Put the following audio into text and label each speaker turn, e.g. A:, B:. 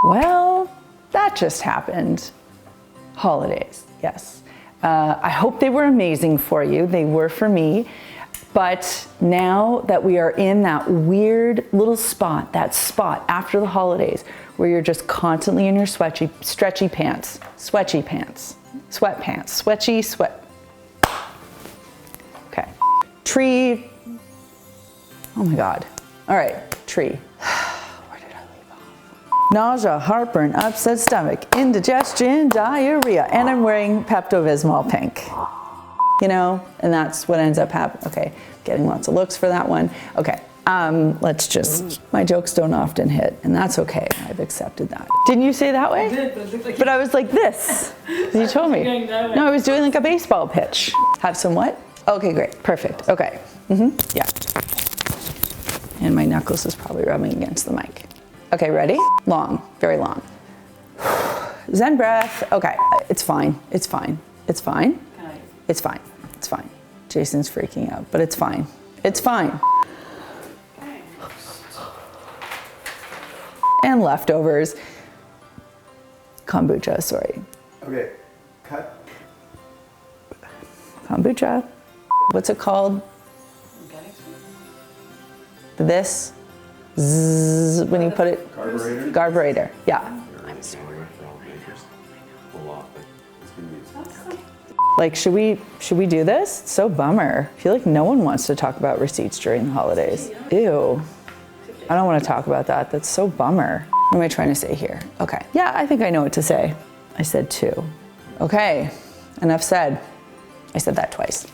A: Well, that just happened. Holidays, yes. I hope they were amazing for you. They were for me. But now that we are in that weird little spot, that spot after the holidays, where you're just constantly in your stretchy pants, sweatpants. Okay. Tree. Oh my God. All right, tree. Where did I leave off? Nausea, heartburn, upset stomach, indigestion, diarrhea, and I'm wearing Pepto-Bismol pink. You know, and that's what ends up happening. Okay, getting lots of looks for that one. Okay, let's just, my jokes don't often hit, and that's okay. I've accepted that. Didn't you say that way?
B: I did, but it looked like
A: But I was like this. You told me. No, I was doing like a baseball pitch. Have some what? Okay, great, perfect. Okay, yeah. And my knuckles is probably rubbing against the mic. Okay, ready? Long, very long. Zen breath. Okay, it's fine. It's fine. It's fine. It's fine. It's fine. Jason's freaking out, but it's fine. It's fine. And leftovers. Kombucha, sorry.
C: Okay, cut.
A: Kombucha. What's it called? This. Zzz, when you put it.
C: Carburetor.
A: Carburetor. Yeah.
C: I'm sorry. A lot, but it's been used.
A: Like, should we do this? It's so bummer. I feel like no one wants to talk about receipts during the holidays. Ew. I don't want to talk about that. That's so bummer. What am I trying to say here? Okay. Yeah, I think I know what to say. I said 2. Okay. Enough said. I said that twice.